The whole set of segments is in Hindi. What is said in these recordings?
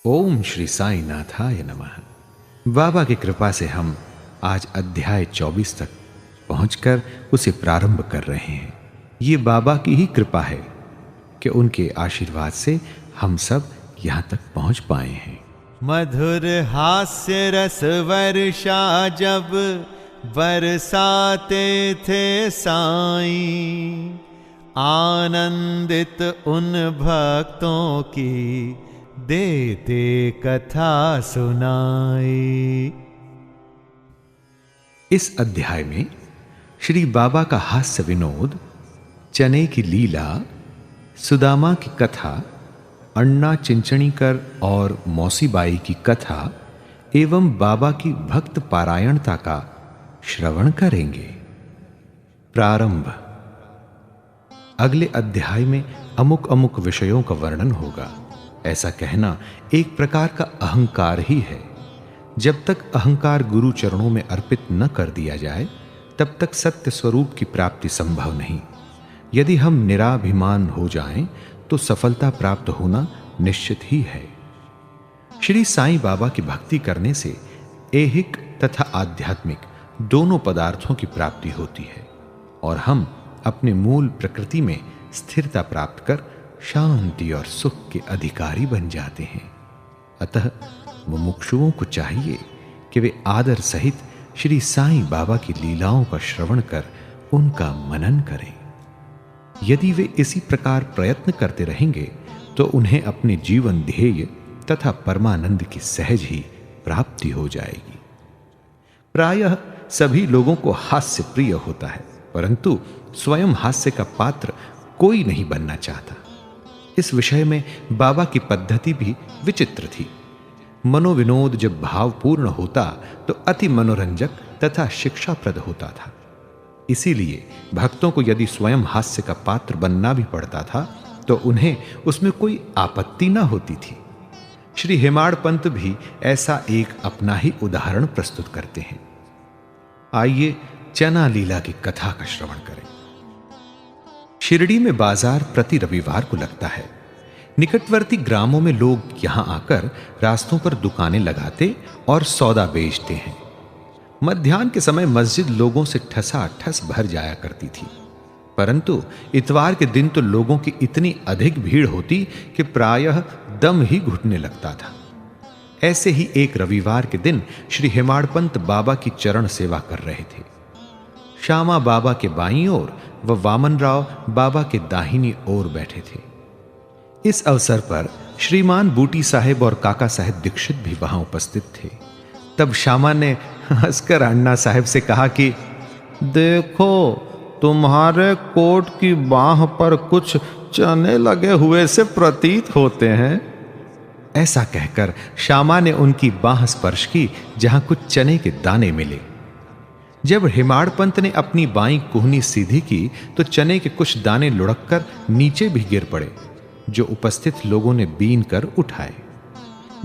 ओम श्री साई नाथाय नमः। बाबा की कृपा से हम आज अध्याय 24 तक पहुंचकर उसे प्रारंभ कर रहे हैं। ये बाबा की ही कृपा है कि उनके आशीर्वाद से हम सब यहां तक पहुंच पाए हैं। मधुर हास्य रस वर्षा जब बरसाते थे साईं, आनंदित उन भक्तों की देते कथा सुनाई। इस अध्याय में श्री बाबा का हास्य विनोद, चने की लीला, सुदामा की कथा, अन्ना चिंचणीकर और मौसीबाई की कथा एवं बाबा की भक्त पारायणता का श्रवण करेंगे। प्रारंभ। अगले अध्याय में अमुक अमुक विषयों का वर्णन होगा। ऐसा कहना एक प्रकार का अहंकार ही है। जब तक अहंकार गुरु चरणों में अर्पित न कर दिया जाए तब तक सत्य स्वरूप की प्राप्ति संभव नहीं। यदि हम निराभिमान हो जाएं तो सफलता प्राप्त होना निश्चित ही है। श्री साईं बाबा की भक्ति करने से ऐहिक तथा आध्यात्मिक दोनों पदार्थों की प्राप्ति होती है और हम अपने मूल प्रकृति में स्थिरता प्राप्त कर शांति और सुख के अधिकारी बन जाते हैं। अतः मुमुक्षुओं को चाहिए कि वे आदर सहित श्री साईं बाबा की लीलाओं का श्रवण कर उनका मनन करें। यदि वे इसी प्रकार प्रयत्न करते रहेंगे तो उन्हें अपने जीवन ध्येय तथा परमानंद की सहज ही प्राप्ति हो जाएगी। प्रायः सभी लोगों को हास्य प्रिय होता है, परंतु स्वयं हास्य का पात्र कोई नहीं बनना चाहता। इस विषय में बाबा की पद्धति भी विचित्र थी। मनोविनोद जब भावपूर्ण होता तो अति मनोरंजक तथा शिक्षाप्रद होता था। इसीलिए भक्तों को यदि स्वयं हास्य का पात्र बनना भी पड़ता था तो उन्हें उसमें कोई आपत्ति न होती थी। श्री हेमाड़ पंत भी ऐसा एक अपना ही उदाहरण प्रस्तुत करते हैं। आइए चना लीला की कथा का श्रवण करें। शिरडी में बाजार प्रति रविवार को लगता है। निकटवर्ती ग्रामों में लोग यहां आकर रास्तों पर दुकानें लगाते और सौदा बेचते हैं। मध्याह्न के समय मस्जिद लोगों से ठसाठस भर जाया करती थी, परंतु इतवार के दिन तो लोगों की इतनी अधिक भीड़ होती कि प्रायः दम ही घुटने लगता था। ऐसे ही एक रविवार के दिन श्री हेमाड़ पंत बाबा की चरण सेवा कर रहे थे। श्यामा बाबा के बाईं ओर व वामन राव बाबा के दाहिनी ओर बैठे थे। इस अवसर पर श्रीमान बूटी साहेब और काका साहेब दीक्षित भी वहां उपस्थित थे। तब श्यामा ने हंसकर अन्ना साहेब से कहा कि देखो, तुम्हारे कोट की बाह पर कुछ चने लगे हुए से प्रतीत होते हैं। ऐसा कहकर श्यामा ने उनकी बाह स्पर्श की जहां कुछ चने के दाने मिले। जब हेमाड़ पंत ने अपनी बाईं कुहनी सीधी की तो चने के कुछ दाने लुढ़ककर नीचे भी गिर पड़े, जो उपस्थित लोगों ने बीन कर उठाए।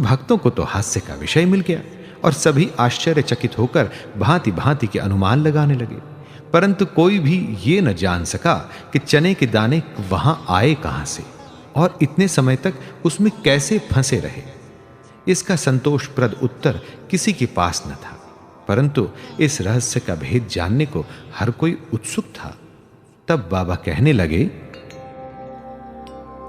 भक्तों को तो हास्य का विषय मिल गया और सभी आश्चर्यचकित होकर भांति भांति के अनुमान लगाने लगे, परंतु कोई भी ये न जान सका कि चने के दाने वहां आए कहां से और इतने समय तक उसमें कैसे फंसे रहे। इसका संतोषप्रद उत्तर किसी के पास न था, परंतु इस रहस्य का भेद जानने को हर कोई उत्सुक था। तब बाबा कहने लगे,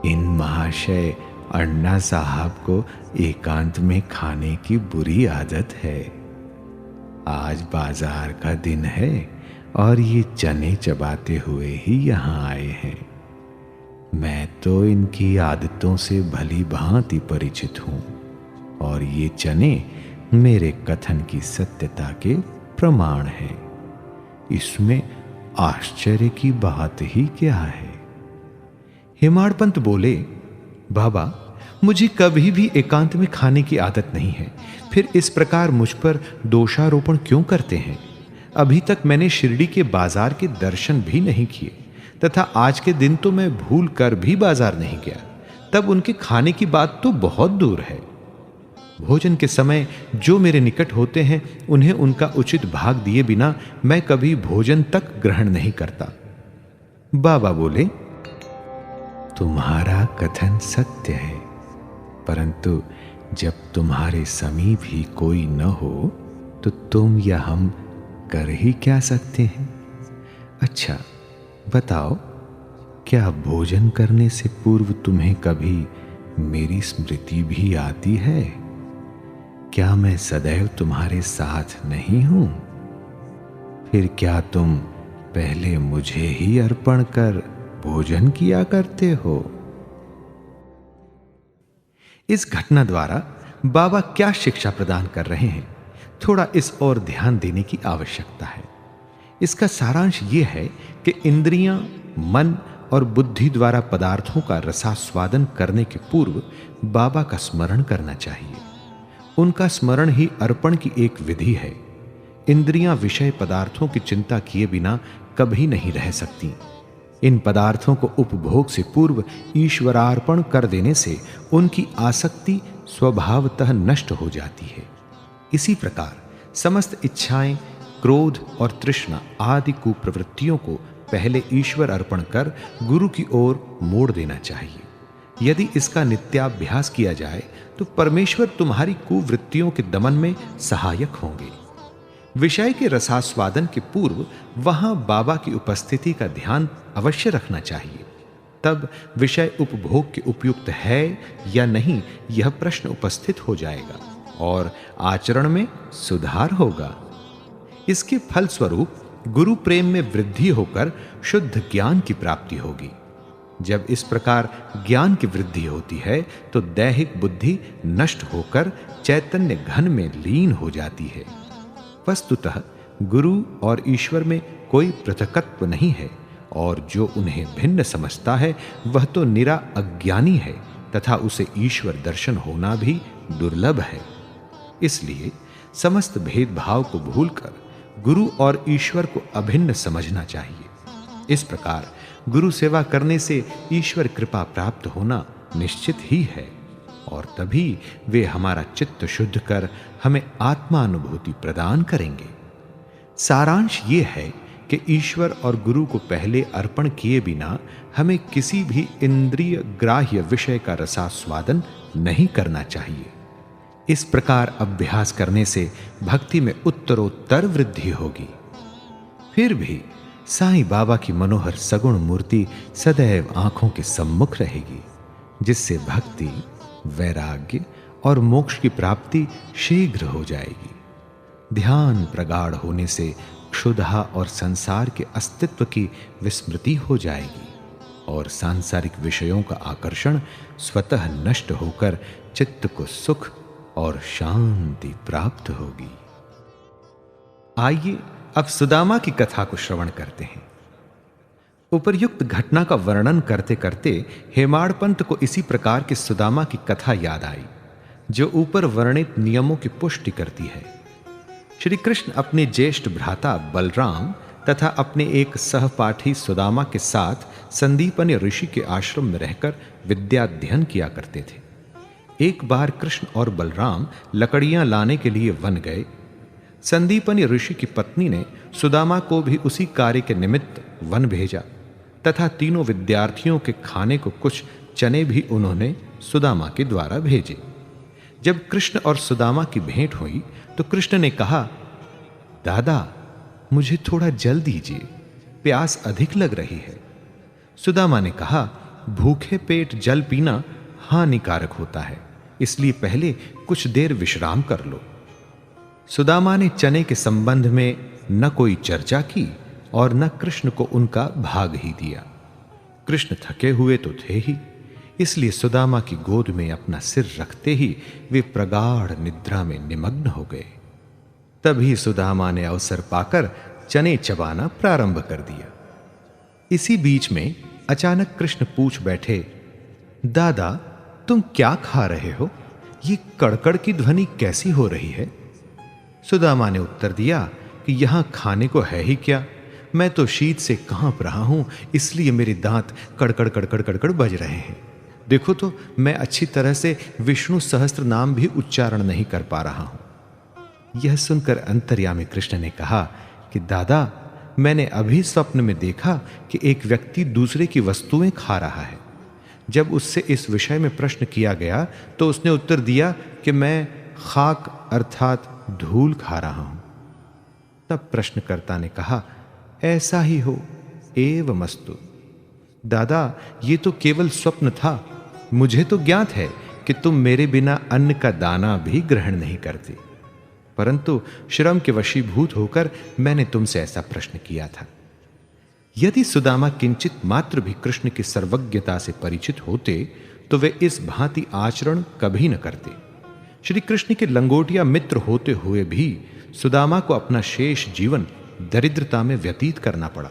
इन महाशय अन्ना साहब को एकांत में खाने की बुरी आदत है। आज बाजार का दिन है और ये चने चबाते हुए ही यहां आए हैं। मैं तो इनकी आदतों से भली भांति परिचित हूं और ये चने मेरे कथन की सत्यता के प्रमाण है। इसमें आश्चर्य की बात ही क्या है। हेमाड़ पंत बोले, बाबा, मुझे कभी भी एकांत में खाने की आदत नहीं है, फिर इस प्रकार मुझ पर दोषारोपण क्यों करते हैं। अभी तक मैंने शिरडी के बाजार के दर्शन भी नहीं किए तथा आज के दिन तो मैं भूल कर भी बाजार नहीं गया। तब उनके खाने की बात तो बहुत दूर है। भोजन के समय जो मेरे निकट होते हैं उन्हें उनका उचित भाग दिए बिना मैं कभी भोजन तक ग्रहण नहीं करता। बाबा बोले, तुम्हारा कथन सत्य है, परंतु जब तुम्हारे समीप ही कोई न हो तो तुम या हम कर ही क्या सकते हैं? अच्छा बताओ, क्या भोजन करने से पूर्व तुम्हें कभी मेरी स्मृति भी आती है? क्या मैं सदैव तुम्हारे साथ नहीं हूं? फिर क्या तुम पहले मुझे ही अर्पण कर भोजन किया करते हो? इस घटना द्वारा बाबा क्या शिक्षा प्रदान कर रहे हैं, थोड़ा इस ओर ध्यान देने की आवश्यकता है। इसका सारांश यह है कि इंद्रियां, मन और बुद्धि द्वारा पदार्थों का रसास्वादन करने के पूर्व बाबा का स्मरण करना चाहिए। उनका स्मरण ही अर्पण की एक विधि है। इंद्रियां विषय पदार्थों की चिंता किए बिना कभी नहीं रह सकती। इन पदार्थों को उपभोग से पूर्व ईश्वरार्पण कर देने से उनकी आसक्ति स्वभावतः नष्ट हो जाती है। इसी प्रकार समस्त इच्छाएं, क्रोध और तृष्णा आदि कुप्रवृत्तियों को पहले ईश्वर अर्पण कर गुरु की ओर मोड़ देना चाहिए। यदि इसका नित्याभ्यास किया जाए तो परमेश्वर तुम्हारी कुवृत्तियों के दमन में सहायक होंगे। विषय के रसास्वादन के पूर्व वहां बाबा की उपस्थिति का ध्यान अवश्य रखना चाहिए। तब विषय उपभोग के उपयुक्त है या नहीं, यह प्रश्न उपस्थित हो जाएगा और आचरण में सुधार होगा। इसके फलस्वरूप गुरु प्रेम में वृद्धि होकर शुद्ध ज्ञान की प्राप्ति होगी। जब इस प्रकार ज्ञान की वृद्धि होती है तो दैहिक बुद्धि नष्ट होकर चैतन्य घन में लीन हो जाती है। वस्तुतः गुरु और ईश्वर में कोई पृथकत्व नहीं है और जो उन्हें भिन्न समझता है वह तो निरा अज्ञानी है तथा उसे ईश्वर दर्शन होना भी दुर्लभ है। इसलिए समस्त भेदभाव को भूलकर गुरु और ईश्वर को अभिन्न समझना चाहिए। इस प्रकार गुरु सेवा करने से ईश्वर कृपा प्राप्त होना निश्चित ही है और तभी वे हमारा चित्त शुद्ध कर हमें आत्मानुभूति प्रदान करेंगे। सारांश ये है कि ईश्वर और गुरु को पहले अर्पण किए बिना हमें किसी भी इंद्रिय ग्राह्य विषय का रसास्वादन नहीं करना चाहिए। इस प्रकार अभ्यास करने से भक्ति में उत्तरोत्तर वृद्धि होगी। फिर भी साईं बाबा की मनोहर सगुण मूर्ति सदैव आंखों के सम्मुख रहेगी, जिससे भक्ति, वैराग्य और मोक्ष की प्राप्ति शीघ्र हो जाएगी। ध्यान प्रगाढ़ होने से क्षुधा और संसार के अस्तित्व की विस्मृति हो जाएगी और सांसारिक विषयों का आकर्षण स्वतः नष्ट होकर चित्त को सुख और शांति प्राप्त होगी। आइए अब सुदामा की कथा को श्रवण करते हैं। उपर्युक्त घटना का वर्णन करते करते हेमाड़ पंत को इसी प्रकार की सुदामा की कथा याद आई, जो ऊपर वर्णित नियमों की पुष्टि करती है। श्री कृष्ण अपने ज्येष्ठ भ्राता बलराम तथा अपने एक सहपाठी सुदामा के साथ संदीपनी ऋषि के आश्रम में रहकर विद्याध्ययन किया करते थे। एक बार कृष्ण और बलराम लकड़ियां लाने के लिए वन गए। संदीपनी ऋषि की पत्नी ने सुदामा को भी उसी कार्य के निमित्त वन भेजा तथा तीनों विद्यार्थियों के खाने को कुछ चने भी उन्होंने सुदामा के द्वारा भेजे। जब कृष्ण और सुदामा की भेंट हुई तो कृष्ण ने कहा, दादा मुझे थोड़ा जल दीजिए, प्यास अधिक लग रही है। सुदामा ने कहा, भूखे पेट जल पीना हानिकारक होता है, इसलिए पहले कुछ देर विश्राम कर लो। सुदामा ने चने के संबंध में न कोई चर्चा की और न कृष्ण को उनका भाग ही दिया। कृष्ण थके हुए तो थे ही, इसलिए सुदामा की गोद में अपना सिर रखते ही वे प्रगाढ़ निद्रा में निमग्न हो गए। तभी सुदामा ने अवसर पाकर चने चबाना प्रारंभ कर दिया। इसी बीच में अचानक कृष्ण पूछ बैठे, दादा तुम क्या खा रहे हो? ये कड़कड़ की ध्वनि कैसी हो रही है? सुदामा ने उत्तर दिया कि यहां खाने को है ही क्या, मैं तो शीत से कांप रहा हूं, इसलिए मेरे दांत कड़कड़ कड़कड़ कड़कड़ बज रहे हैं। देखो तो मैं अच्छी तरह से विष्णु सहस्त्र नाम भी उच्चारण नहीं कर पा रहा हूं। यह सुनकर अंतर्यामी कृष्ण ने कहा कि दादा मैंने अभी स्वप्न में देखा कि एक व्यक्ति दूसरे की वस्तुएं खा रहा है। जब उससे इस विषय में प्रश्न किया गया तो उसने उत्तर दिया कि मैं खाक अर्थात धूल खा रहा हूं। तब प्रश्नकर्ता ने कहा, ऐसा ही हो एवमस्तु। दादा, ये तो केवल स्वप्न था। मुझे तो ज्ञात है कि तुम मेरे बिना अन्न का दाना भी ग्रहण नहीं करते, परंतु श्रम के वशीभूत होकर मैंने तुमसे ऐसा प्रश्न किया था। यदि सुदामा किंचित मात्र भी कृष्ण की सर्वज्ञता से परिचित होते तो वे इस भांति आचरण कभी न करते। श्री कृष्ण के लंगोटिया मित्र होते हुए भी सुदामा को अपना शेष जीवन दरिद्रता में व्यतीत करना पड़ा,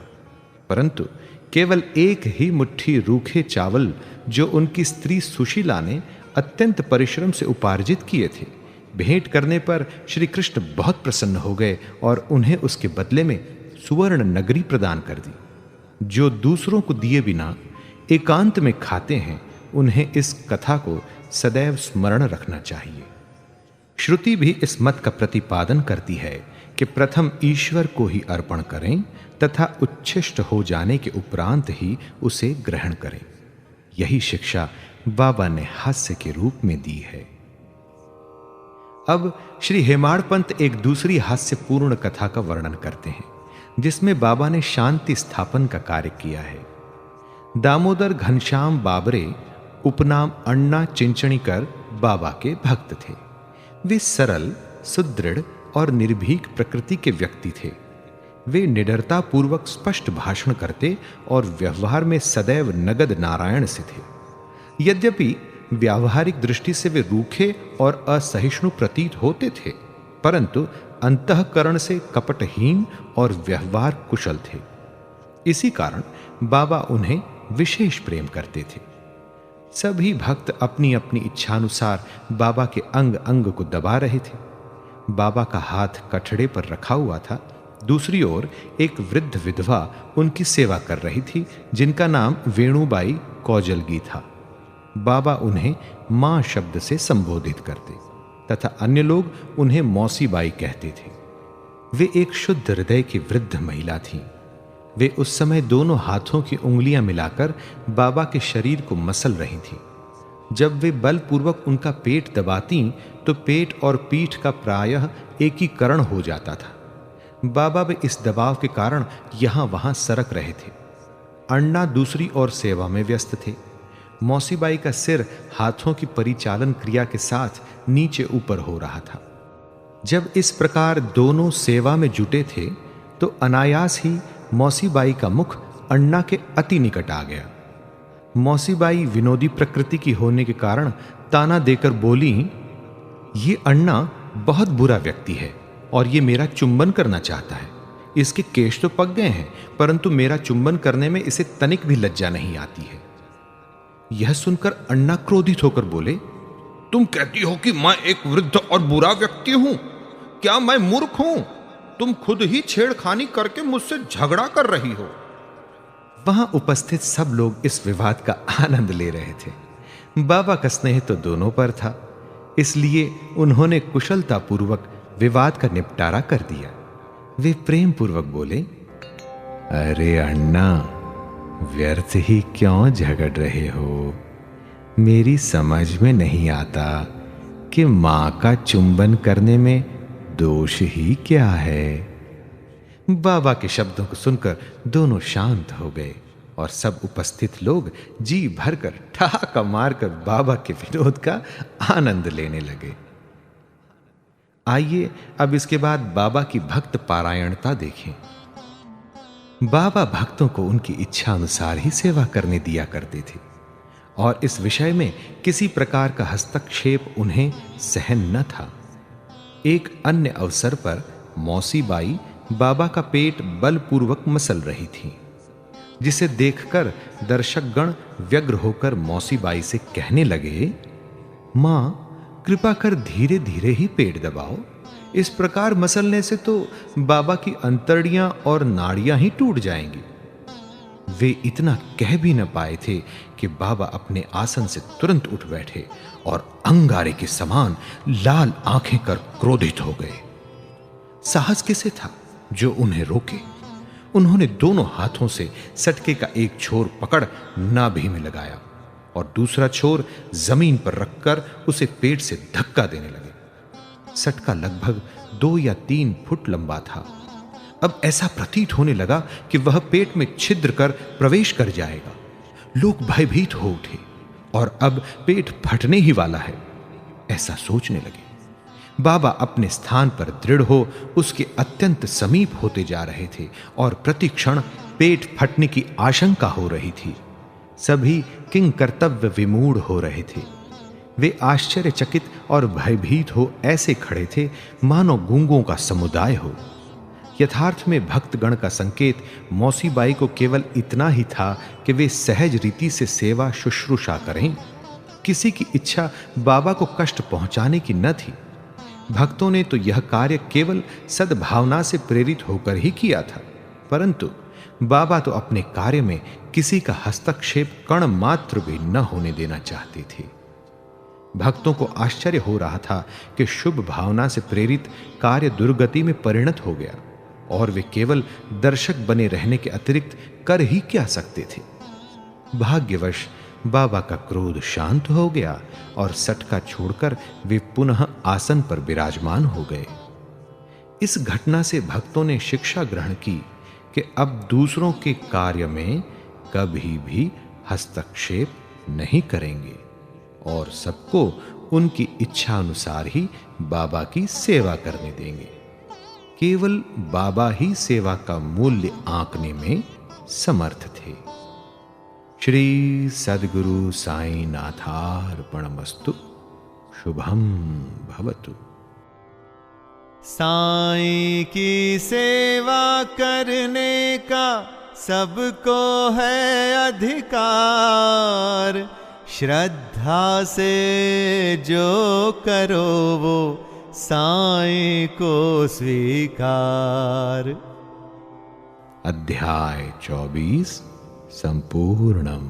परंतु केवल एक ही मुट्ठी रूखे चावल जो उनकी स्त्री सुशीला ने अत्यंत परिश्रम से उपार्जित किए थे, भेंट करने पर श्री कृष्ण बहुत प्रसन्न हो गए और उन्हें उसके बदले में सुवर्ण नगरी प्रदान कर दी। जो दूसरों को दिए बिना एकांत में खाते हैं, उन्हें इस कथा को सदैव स्मरण रखना चाहिए। श्रुति भी इस मत का प्रतिपादन करती है कि प्रथम ईश्वर को ही अर्पण करें तथा उच्छिष्ट हो जाने के उपरांत ही उसे ग्रहण करें। यही शिक्षा बाबा ने हास्य के रूप में दी है। अब श्री हेमाड़ पंत एक दूसरी हास्यपूर्ण कथा का वर्णन करते हैं, जिसमें बाबा ने शांति स्थापन का कार्य किया है। दामोदर घनश्याम बाबरे उपनाम अण्णा चिंचणीकर बाबा के भक्त थे। वे सरल, सुदृढ़ और निर्भीक प्रकृति के व्यक्ति थे। वे निडरता पूर्वक स्पष्ट भाषण करते और व्यवहार में सदैव नगद नारायण से थे। यद्यपि व्यावहारिक दृष्टि से वे रूखे और असहिष्णु प्रतीत होते थे, परंतु अंतःकरण से कपटहीन और व्यवहार कुशल थे। इसी कारण बाबा उन्हें विशेष प्रेम करते थे। सभी भक्त अपनी अपनी इच्छानुसार बाबा के अंग अंग को दबा रहे थे। बाबा का हाथ कठड़े पर रखा हुआ था। दूसरी ओर एक वृद्ध विधवा उनकी सेवा कर रही थी, जिनका नाम वेणुबाई कौजलगी था। बाबा उन्हें मां शब्द से संबोधित करते तथा अन्य लोग उन्हें मौसी बाई कहते थे। वे एक शुद्ध हृदय की वृद्ध महिला थीं। वे उस समय दोनों हाथों की उंगलियां मिलाकर बाबा के शरीर को मसल रही थीं। जब वे बलपूर्वक उनका पेट दबाती तो पेट और पीठ का प्रायः एकीकरण हो जाता था। बाबा भी इस दबाव के कारण यहां वहां सरक रहे थे। अण्णा दूसरी ओर सेवा में व्यस्त थे। मौसीबाई का सिर हाथों की परिचालन क्रिया के साथ नीचे ऊपर हो रहा था। जब इस प्रकार दोनों सेवा में जुटे थे तो अनायास ही मौसीबाई का मुख अण्णा के अति निकट आ गया। मौसीबाई विनोदी प्रकृति की होने के कारण ताना देकर बोली, ये अण्णा बहुत बुरा व्यक्ति है और ये मेरा चुंबन करना चाहता है। इसके केश तो पक गए हैं, परंतु मेरा चुंबन करने में इसे तनिक भी लज्जा नहीं आती है। यह सुनकर अण्णा क्रोधित होकर बोले, तुम कहती हो कि मैं एक वृद्ध और बुरा व्यक्ति हूं? क्या मैं मूर्ख हूं? तुम खुद ही छेड़खानी करके मुझसे झगड़ा कर रही हो। वहां उपस्थित सब लोग इस विवाद का आनंद ले रहे थे। बाबा का स्नेह तो दोनों पर था, इसलिए उन्होंने कुशलता पूर्वक विवाद का निपटारा कर दिया। वे प्रेम पूर्वक बोले, अरे अण्णा, व्यर्थ ही क्यों झगड़ रहे हो? मेरी समझ में नहीं आता कि मां का चुंबन करने में दोष ही क्या है। बाबा के शब्दों को सुनकर दोनों शांत हो गए और सब उपस्थित लोग जी भरकर ठहाका मारकर बाबा के विनोद का आनंद लेने लगे। आइए अब इसके बाद बाबा की भक्त पारायणता देखें। बाबा भक्तों को उनकी इच्छा अनुसार ही सेवा करने दिया करते थे और इस विषय में किसी प्रकार का हस्तक्षेप उन्हें सहन न था। एक अन्य अवसर पर मौसी बाई बाबा का पेट बलपूर्वक मसल रही थी, जिसे देखकर दर्शकगण व्यग्र होकर मौसी बाई से कहने लगे, मां, कृपा कर धीरे धीरे ही पेट दबाओ। इस प्रकार मसलने से तो बाबा की अंतड़ियां और नाड़ियां ही टूट जाएंगी। वे इतना कह भी न पाए थे कि बाबा अपने आसन से तुरंत उठ बैठे और अंगारे के समान लाल आंखें कर क्रोधित हो गए। साहस किसे था जो उन्हें रोके? उन्होंने दोनों हाथों से सटके का एक छोर पकड़ नाभि में लगाया और दूसरा छोर जमीन पर रखकर उसे पेट से धक्का देने लगे। सटका लगभग 2 या 3 फुट लंबा था। अब ऐसा प्रतीत होने लगा कि वह पेट में छिद्र कर प्रवेश कर जाएगा। लोग भयभीत हो उठे और अब पेट फटने ही वाला है, ऐसा सोचने लगे। बाबा अपने स्थान पर दृढ़ हो उसके अत्यंत समीप होते जा रहे थे और प्रतिक्षण पेट फटने की आशंका हो रही थी। सभी किंग कर्तव्य विमूढ़ हो रहे थे। वे आश्चर्यचकित और भयभीत हो ऐसे खड़े थे मानो गूंगों का समुदाय हो। यथार्थ में भक्तगण का संकेत मौसी बाई को केवल इतना ही था कि वे सहज रीति से सेवा शुश्रूषा करें। किसी की इच्छा बाबा को कष्ट पहुंचाने की न थी। भक्तों ने तो यह कार्य केवल सद्भावना से प्रेरित होकर ही किया था, परंतु बाबा तो अपने कार्य में किसी का हस्तक्षेप कण मात्र भी न होने देना चाहते थे। भक्तों को आश्चर्य हो रहा था कि शुभ भावना से प्रेरित कार्य दुर्गति में परिणत हो गया और वे केवल दर्शक बने रहने के अतिरिक्त कर ही क्या सकते थे। भाग्यवश बाबा का क्रोध शांत हो गया और सटका छोड़कर वे पुनः आसन पर विराजमान हो गए। इस घटना से भक्तों ने शिक्षा ग्रहण की कि अब दूसरों के कार्य में कभी भी हस्तक्षेप नहीं करेंगे और सबको उनकी इच्छा अनुसार ही बाबा की सेवा करने देंगे। केवल बाबा ही सेवा का मूल्य आंकने में समर्थ थे। श्री सद्गुरु साई नाथार्पणमस्तु। शुभम भवतु। साईं की सेवा करने का सबको है अधिकार। श्रद्धा से जो करो वो साईं को स्वीकार। अध्याय 24 संपूर्णम।